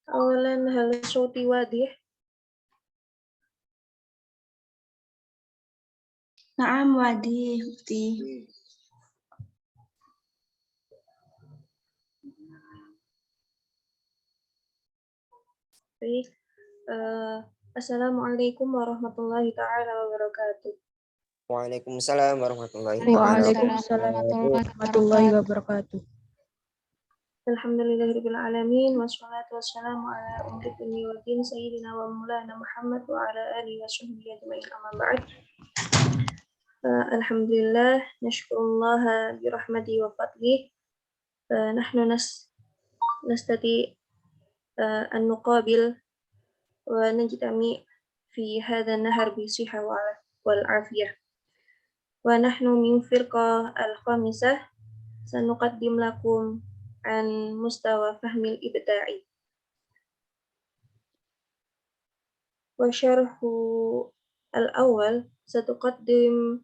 أولا هل صوتي واضح؟ نعم وادي أختي. Baik. Assalamualaikum warahmatullahi taala wabarakatuh. Waalaikumsalam warahmatullahi Waalaikumsalam wabarakatuh. warahmatullahi wabarakatuh. Alhamdulillahirabbil alamin wassalatu wassalamu ala ummatil wadin sayyidina wa maulana Muhammad wa ala alihi washabbihi ajmain amma ba'd. Alhamdulillah nashkurullaha bi rahmatihi wa fadlihi. Nahnu nastati an nuqabil wa najtami fi hadha an-nahar bi sihha wal afiyah. Wa nahnu min firqah al-khamisah sanuqaddim lakum an mustawa fahmil ibda'i. Wa syarhu al-awwal satuqaddim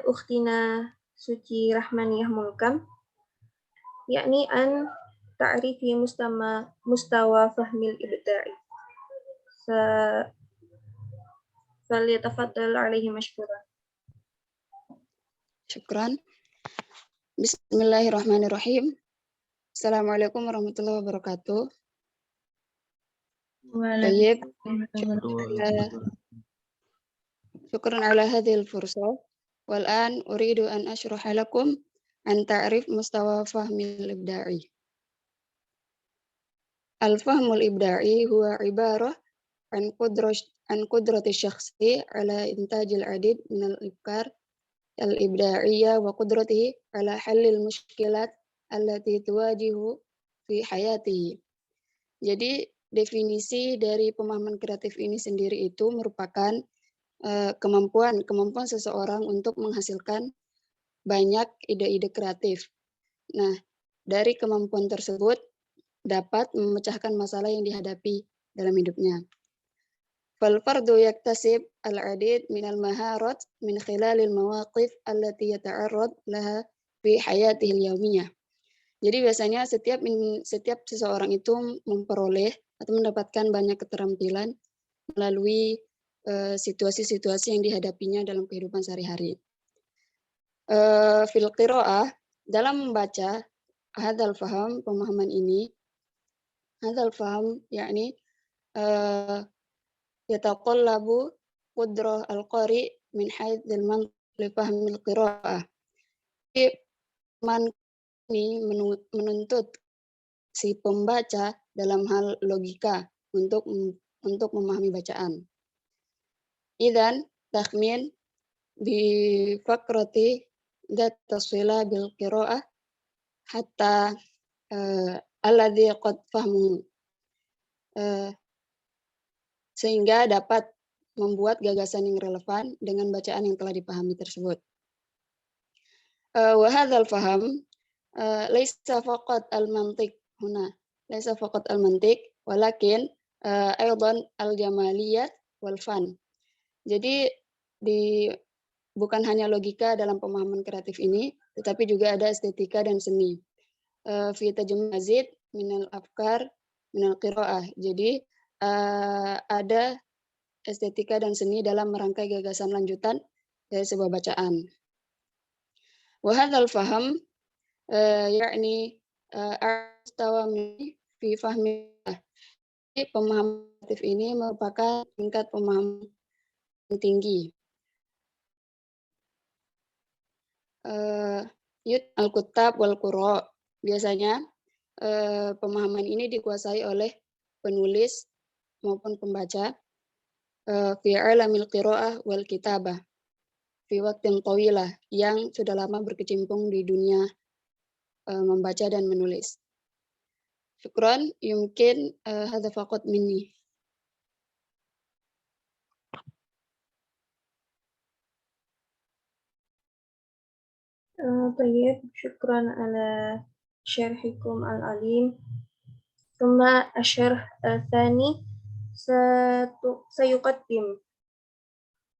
ukhtina Suci Rahmaniyah Mulkam, yakni an ta'rifi mustawa fahmil ibda'i. Falyatafaddal alaihi mashkuran. Syukran. Bismillahirrahmanirrahim. Assalamualaikum warahmatullahi wabarakatuh. Baik. Syukran ala hadhil fursah. Wal'an uridu an ashraha lakum an ta'rif mustawa fahmil ibda'i. Al-fahmul ibda'i huwa ibarah an qudrati syakhsi ala intajil adid minal ifkar al-ibda'iyya wa qudratihi ala halil mushkilat allati tuwajihu fi hayatihi. Jadi definisi dari pemahaman kreatif ini sendiri itu merupakan kemampuan seseorang untuk menghasilkan banyak ide-ide kreatif. Nah, dari kemampuan tersebut dapat memecahkan masalah yang dihadapi dalam hidupnya. Fal fardu yaktasib al-adid min al-maharat min khilalil mawaqif allati yata'arrad laha fi hayatihi al-yawmiyah. Jadi biasanya setiap seseorang itu memperoleh atau mendapatkan banyak keterampilan melalui situasi-situasi yang dihadapinya dalam kehidupan sehari-hari. Fil qira'ah, dalam membaca hadzal faham, pemahaman ini, hadzal faham yakni yataqallabu qudrah al-qari min haitsil mantiq li fahmil qira'ah. Jadi ini menuntut si pembaca dalam hal logika untuk memahami bacaan. Idzan takhmin bi fakrati dat taswila bil qira'ah hatta alladhi qad fahmu, sehingga dapat membuat gagasan yang relevan dengan bacaan yang telah dipahami tersebut. Wa hadzal faham laisa faqat al-mantiq huna, laisa faqat al-mantiq walakin aidan al-jamaliyat wal fan. Jadi bukan hanya logika dalam pemahaman kreatif ini, tetapi juga ada estetika dan seni. Fi tajam mazid minal afkar minal qira'ah. Jadi ada estetika dan seni dalam merangkai gagasan lanjutan dari sebuah bacaan. Wa hadzal faham yakni astawa fi fahmi. Pemahaman kreatif ini merupakan tingkat pemahaman yang tinggi. Yud al-kutab wal qura. Biasanya pemahaman ini dikuasai oleh penulis maupun pembaca fi alamil qira'ah wal kitabah fi waqtin tawilah, yang sudah lama berkecimpung di dunia membaca dan menulis. Syukran, yumkin hadza faqat minni. Tayyib, syukran ala syarhikum al-alim. Thumma asyarh al-thani sayuqaddim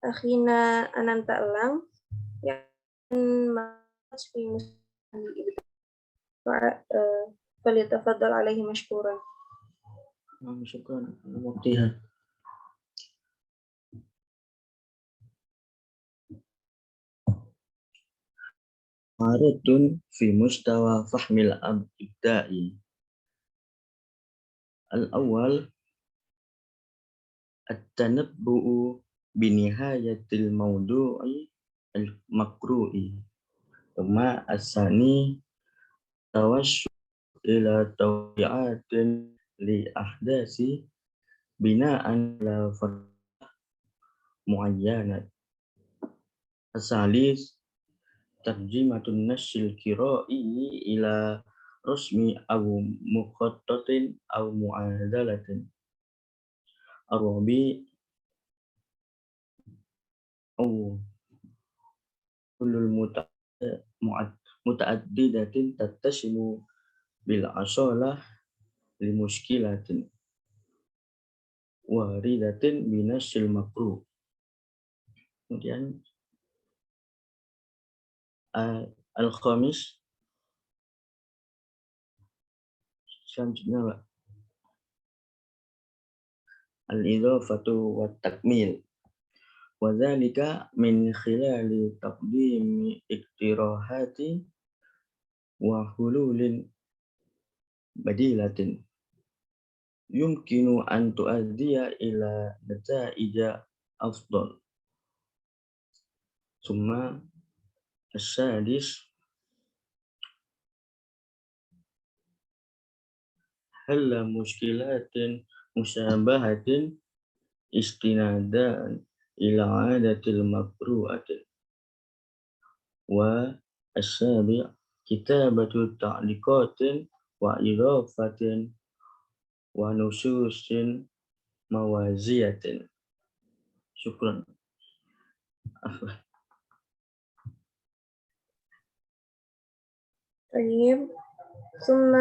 akhina Ananta Elang yang masfi muslim ibda. Falyatafaddal alaihi mashkuran. شكرا على وقتها. معرض في مستوى فهم الإبداعي. الأول التنبؤ بنهاية الموضوع المقروء، ثم الثاني توسل إلى توقعات لأحداث بناء على فرض معينة. الثالث ترجمة النص القرائي إلى رسم أو مخطط أو معادلة. الرابع أو كل متعددة تتسم بالأصالة لمشكلة واردة بنص المقروء. Kemudian al-khamis, selanjutnya Pak, al-idhafatu wa takmil, wa dzalika min khilali taqdimi iktirahati wa hululin badilatin yumkinu an tuaddiya ila nata'ija afdal. Summa as-sadis halla muskilatin musyabahatin istinadan ila adatil makru'atin. Wa as-sabi' kitabatu ta'liqatin wa idhafatin wa nususin mawaziyatin. Syukran. طيب ثم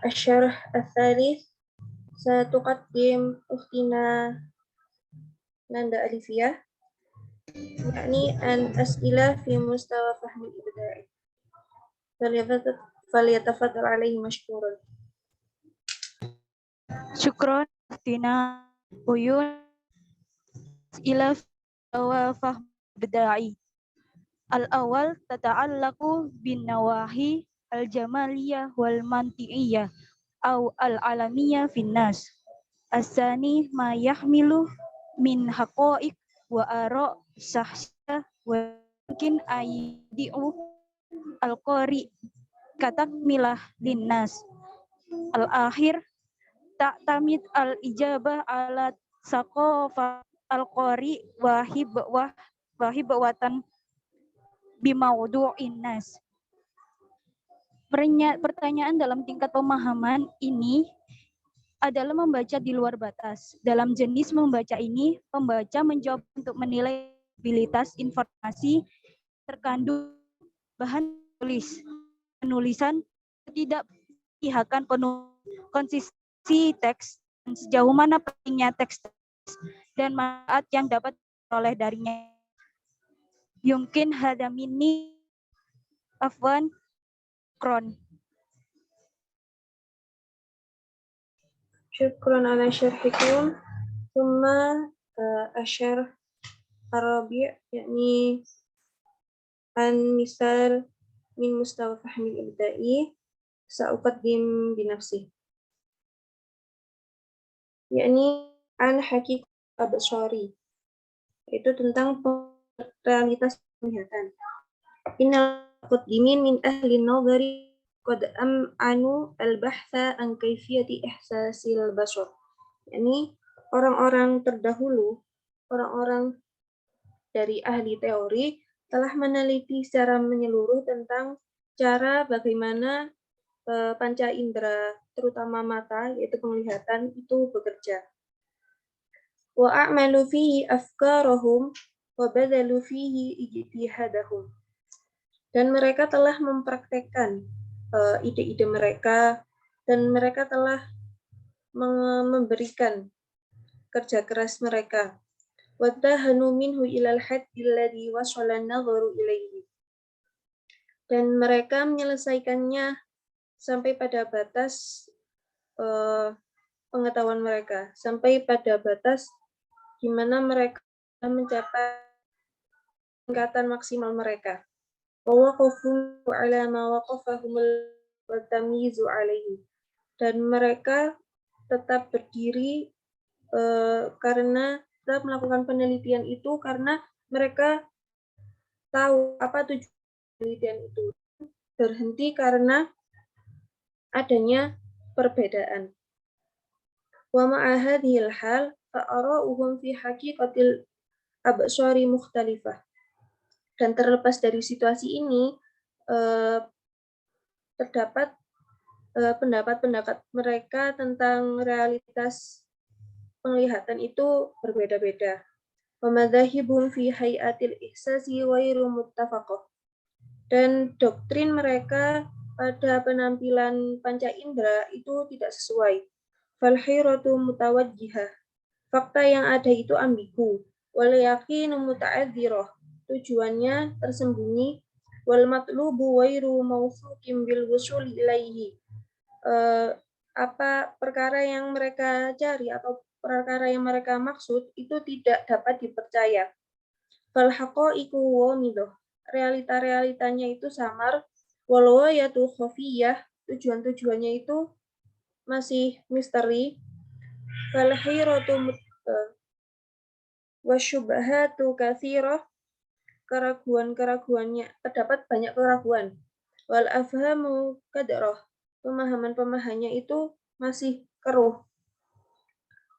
الشرح الثالث ستقدم أختنا ناندا أليفية يعني الأسئلة في مستوى فهم الإبداع، فليتفضل عليه مشكورا. شكرا أختنا عيون. أسئلة في مستوى فهم الإبداعي. الأول تتعلق بالنواحي الجمالية والمنطقية أو العلمية في الناس. الثاني ما يحمل من حقائق وآراء شخصية ويمكن أن يدعو القارئ كتكملة للناس. الأخير تعتمد الإجابة على ثقافة القارئ وهبوة بموضوع الناس. Pertanyaan dalam tingkat pemahaman ini adalah membaca di luar batas. Dalam jenis membaca ini, pembaca mencoba untuk menilai abilitas informasi terkandung bahan penulisan, tidak memperhatikan konsistensi teks dan sejauh mana pentingnya teks dan manfaat yang dapat diperoleh darinya. Yumkin hada minni afwan kron. شكرا على شرحكم. ثم الشرح الرابع يعني المثال من مستوى فهم الإبداعي سأقدم بنفسي يعني عن حقيقة أبصاري, itu tentang realitas penglihatan. Innal muqaddimin min ahli nadhari qad am'anu al-bahtha an kaifiyati ihsasil basar. Yani orang-orang terdahulu, orang-orang dari ahli teori telah meneliti secara menyeluruh tentang cara bagaimana panca indera, terutama mata, yaitu penglihatan, itu bekerja. Wa a'malu fihi afkarahum wa badalu fihi ijtihadahum. Dan mereka telah mempraktekkan ide-ide mereka, dan mereka telah memberikan kerja keras mereka. Wadahanu minhu ilal haddil ladzi wasala an-nadharu ilaihi. Dan mereka menyelesaikannya sampai pada batas pengetahuan mereka sampai pada batas di mana mereka mencapai tingkatan maksimal mereka. Wa waqafu ala ma waqafahumul wa tamyizu alaihi. Dan mereka tetap berdiri karena tetap melakukan penelitian itu karena mereka tahu apa tujuan penelitian itu. Berhenti karena adanya perbedaan. Wa ma'a hadhil hal fa'ara'uhum fi haqiqatil absari mukhtalifah. Dan terlepas dari situasi ini, terdapat pendapat-pendapat mereka tentang realitas penglihatan itu berbeda-beda. Wa madzahibum fi hayatil ihsasi ghairu muttafaqah. Dan doktrin mereka pada penampilan panca indera itu tidak sesuai. Fal hayratu mutawajjihah. Fakta yang ada itu ambigu. Wal yaqinu muta'adzirah. Tujuannya tersembunyi. Wal matlubu ghairu mawsuqin bil wusuli ilaihi. Apa perkara yang mereka cari atau perkara yang mereka maksud itu tidak dapat dipercaya. Fal haqaiqu wamidah. Realita-realitanya itu samar. Wal ghayatu khafiyah. Tujuan-tujuannya itu masih misteri. Fal hayratu wasyubhatu katsirah. Keraguan-keraguannya terdapat banyak keraguan. Wal afhamu kadrah. Pemahaman-pemahamannya itu masih keruh.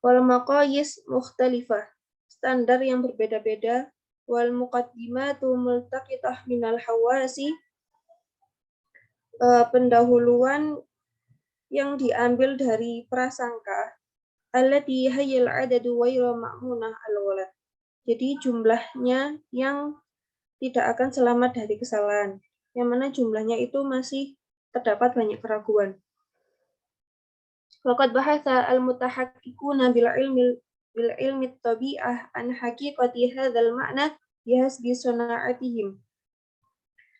Wal maqayis mukhtalifah. Standar yang berbeda-beda. Wal muqaddimatu multaqitah minal hawasi. Pendahuluan yang diambil dari prasangka. Allati hayyal adadu ghairu ma'munah al-ghalat. Jadi jumlahnya yang tidak akan selamat dari kesalahan. Yang mana jumlahnya itu masih terdapat banyak keraguan. Waqad bahatha al-mutahaqqiquna bil ilmi tabi'ah an haqiqati hadzal ma'na bihasbi sana'atihim.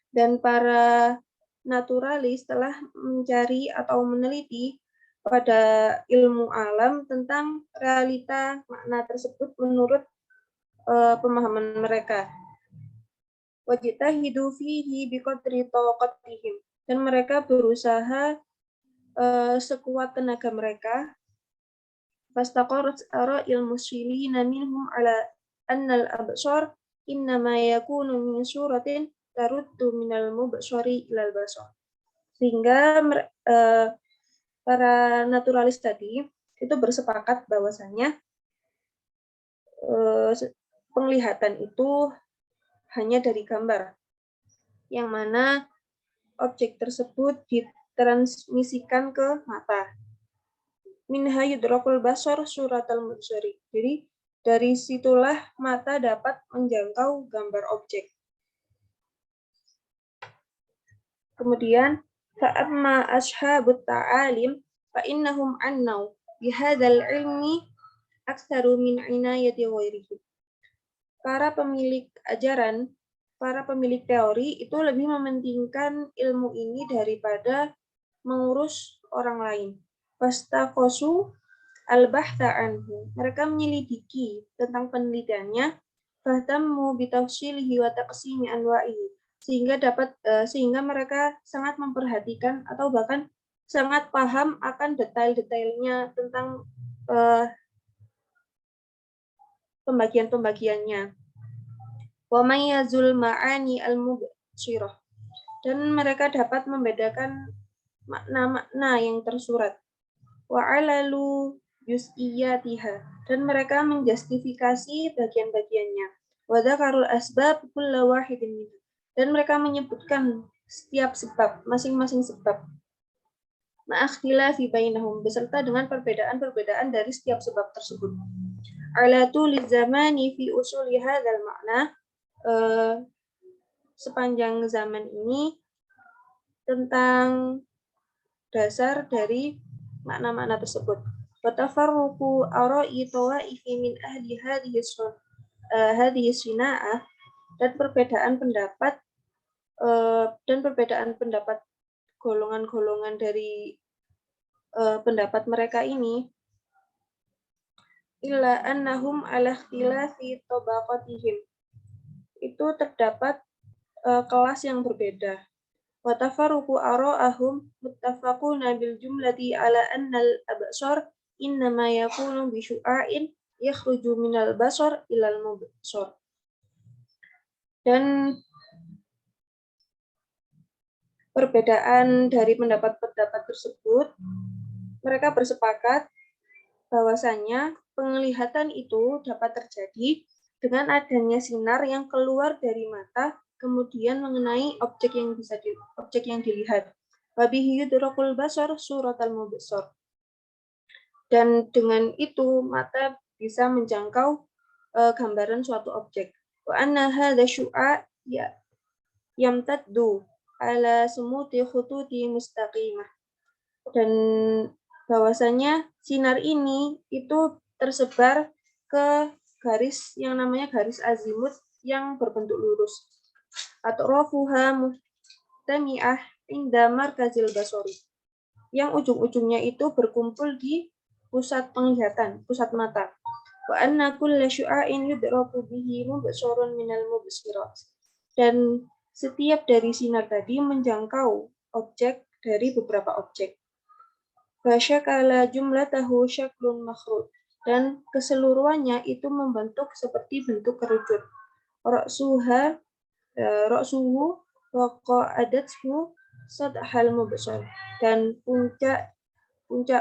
Dan para naturalis telah mencari atau meneliti pada ilmu alam tentang realita makna tersebut menurut pemahaman mereka. Wajtahidu fihi biqadri taqatihim. Dan mereka berusaha sekuat tenaga mereka. Fastaqarrat ara'il muslimina minhum ala anna al-absar innama yakunu min suratin taruddu minal mubsari ilal basar. Sehingga para naturalis tadi itu bersepakat bahwasanya penglihatan itu hanya dari gambar, yang mana objek tersebut ditransmisikan ke mata. Minha yudrakul basar suratal mubsari. Jadi dari situlah mata dapat menjangkau gambar objek. Kemudian fa'amma ashabut ta'alim fa'innahum annau bihadzal ilmi aktsaru min inayati ghairihi. Para pemilik ajaran, para pemilik teori itu lebih mementingkan ilmu ini daripada mengurus orang lain. Fastaqasu al-bahtha anhu. Mereka menyelidiki tentang penelitiannya. Fahtammu bitafsilihi wa taqsimi anwa'ihi. Sehingga mereka sangat memperhatikan atau bahkan sangat paham akan detail-detailnya tentang pembagian-pembagiannya. Wa mayyazul ma'ani al-mubshirah. Dan mereka dapat membedakan makna-makna yang tersurat. Wa 'alalu juz'iyatiha. Dan mereka menjustifikasi bagian-bagiannya. Wa dzakarul asbab kulla wahidin minha. Dan mereka menyebutkan setiap sebab, masing-masing sebab. Ma'akhtilafi bainahum, beserta dengan perbedaan-perbedaan dari setiap sebab tersebut. Ala tuli zamani fi usuli hadzal makna, sepanjang zaman ini tentang dasar dari makna-makna tersebut. Wa tafarruqu ara'i tawaifi min ahli hadhihi sina'ah, dan perbedaan pendapat golongan-golongan dari pendapat mereka ini illa annahum ala ikhtilafi tabaqatihim. Itu terdapat kelas yang berbeda. Wa tafarruqu ara'ahum muttafaquna bil jumlati ala anna al-absar innama yakunu bi syu'ain yakhruju minal basar ilal mubsar. Dan perbedaan dari pendapat-pendapat tersebut, mereka bersepakat bahwasanya penglihatan itu dapat terjadi dengan adanya sinar yang keluar dari mata kemudian mengenai objek yang dilihat. Wabihi yudrakul basar suratal mubsar. Dan dengan itu mata bisa menjangkau gambaran suatu objek. Wa anna hadza syu'a yamtaddu ala sumuti khututi mustaqimah. Dan bahwasanya sinar ini itu tersebar ke garis yang namanya garis azimut yang berbentuk lurus. Atrafuha muhtami'ah inda markazil basari. Yang ujung-ujungnya itu berkumpul di pusat penglihatan, pusat mata. Wa anna kulla syu'ain yudraku bihi mubsarun minal mubsirat. Dan setiap dari sinar tadi menjangkau objek dari beberapa objek. Fasyakala jumlatahu syaklun makhrud. Dan keseluruhannya itu membentuk seperti bentuk kerucut. Ra'suhu wa qa'adathu sadhal mubsar. Dan puncak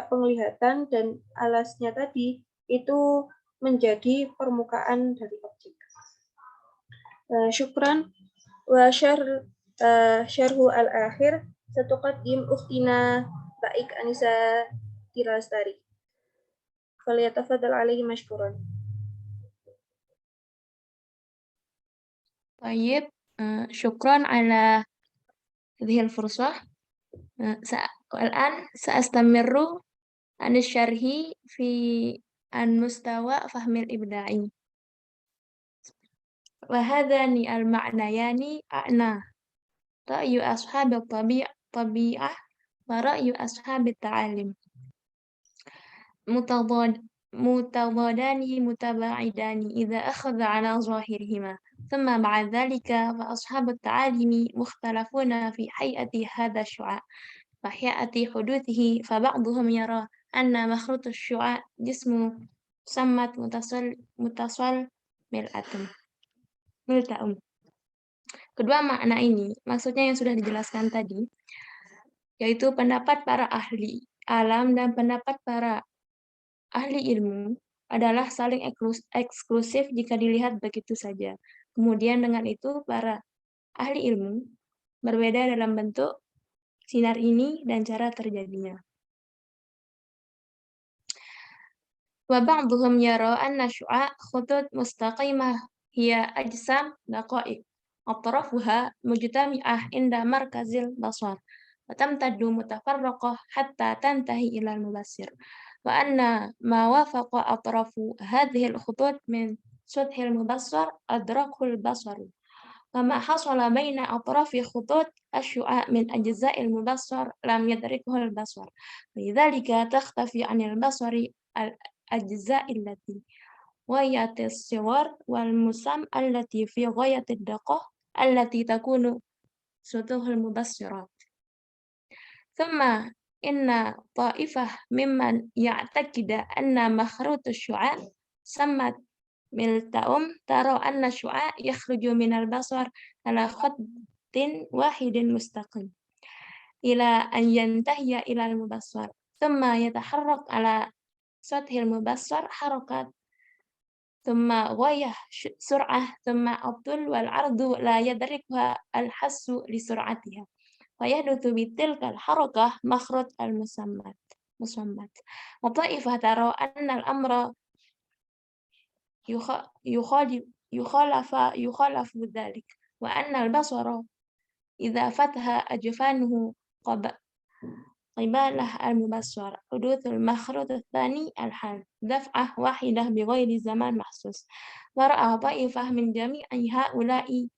penglihatan dan alasnya tadi itu menjadi permukaan dari objek. Syukran wa syarhu al-akhir satuqaddim ukhtina Baik Anissa Tirastari. Falyatafaddal alaihi mashkuran. طيب شكرا على هذه الفرصة. الآن سأستمر عن الشرح في المستوى فهم الإبداعي. وهذان المعنيان أعنى رأي أصحاب الطبيعة ورأي أصحاب التعلم متضادان متباعدان إذا أخذ على ظاهرهما. ثم بعد ذلك فأصحاب التعاليم مختلفون في هيئة هذا الشعاع وهيئة حدوثه. فبعضهم يرى أن مخروط الشعاع جسم مسمى متصل ملتئم. Kedua makna ini, maksudnya yang sudah dijelaskan tadi, yaitu pendapat para ahli alam dan pendapat para ahli ilmu adalah saling eksklusif jika dilihat begitu saja. Kemudian dengan itu para ahli ilmu berbeda dalam bentuk sinar ini dan cara terjadinya. Wa ba'dhum yara anna syu'a khutut mustaqimah hiya ajsam daqa'iq atrafuha mujtami'ah inda markazil basar wa tamtaddu mutafarraqah hatta tantahi ila al-mubassir. وأن ما وافق أطراف هذه الخطوط من سطح المبصر أدركه البصر وما حصل بين أطراف خطوط الشعاع من أجزاء المبصر لم يدركه البصر لذلك تختفي عن البصر الأجزاء التي غاية الصور والمسام التي في غاية الدقة التي تكون سطوح المبصرات. ثم إن طائفة ممن يعتقد أن مخروط الشعاع سمت ملتئم ترى أن الشعاع يخرج من البصر على خط واحد مستقيم إلى أن ينتهي إلى المبصر ثم يتحرك على سطح المبصر حركات ثم غاية سرعة ثم الطول والعرض لا يدركها الحس لسرعتها ويحدث بتلك الحركة مخرط المسمات. وطائفة ترى أن الأمر يخالف ذلك وأن البصر إذا فتح أجفانه قباله المبصر حدوث المخرط الثاني الحال دفعة واحدة بغير زمان محسوس. ورأى طائفة من جميع هؤلاء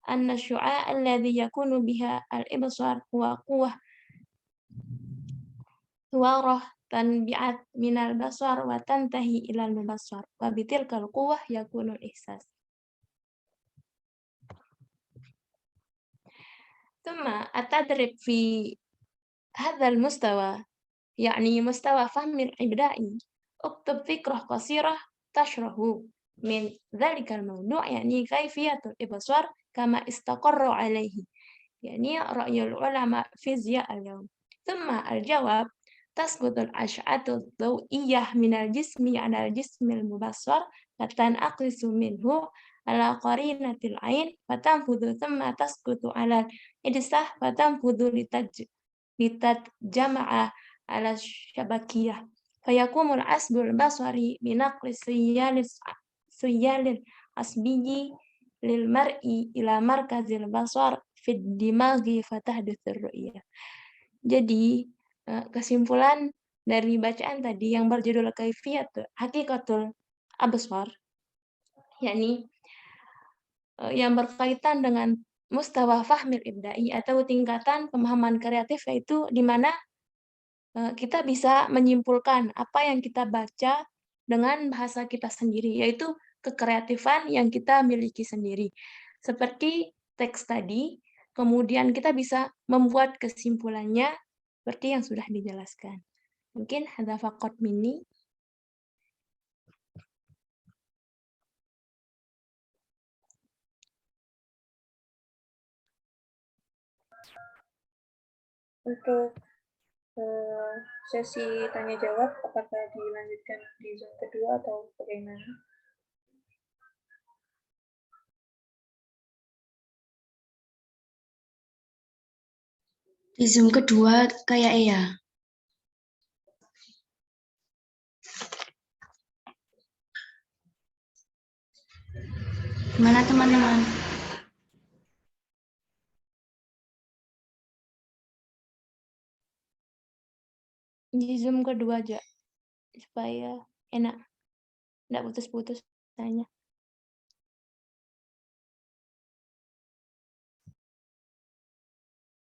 أن الشعاع الذي يكون بها الإبصار هو قوة ثوارة tanbi'at minal basar wa tantahi ilal mubassar wa bitilkal quwwah yakunul ihsas. ثم التدريب في هذا المستوى يعني مستوى فهم الإبداعي. اكتب فكرة قصيرة تشرح من ذلك الموضوع يعني كيفية الإبصار كما استقر عليه يعني رأي العلماء فيزياء اليوم. ثم الجواب تسقط الأشعة الضوئية من الجسم على الجسم المبصر فتنعكس منه على قرينة العين فتنفذ ثم تسقط على الإجسام فتنفذ لتتجمع على الشبكية فيقوم العصب البصري بنقل السيال العصبي للمرء إلى مركز البصر في الدماغ فتحدث الرؤية. Jadi kesimpulan dari bacaan tadi yang berjudul Kaifiyatul Hakikatul Absar, yakni yang berkaitan dengan mustawa fahmil ibda'i atau tingkatan pemahaman kreatif, yaitu di mana kita bisa menyimpulkan apa yang kita baca dengan bahasa kita sendiri, yaitu kekreatifan yang kita miliki sendiri. Seperti teks tadi, kemudian kita bisa membuat kesimpulannya seperti yang sudah dijelaskan. Mungkin hadza faqat minni. Untuk sesi tanya jawab, apakah dilanjutkan di Zoom kedua atau bagaimana? Di Zoom kedua kayak ya. Gimana teman-teman? Di Zoom kedua aja supaya enak, nggak putus-putus tanya.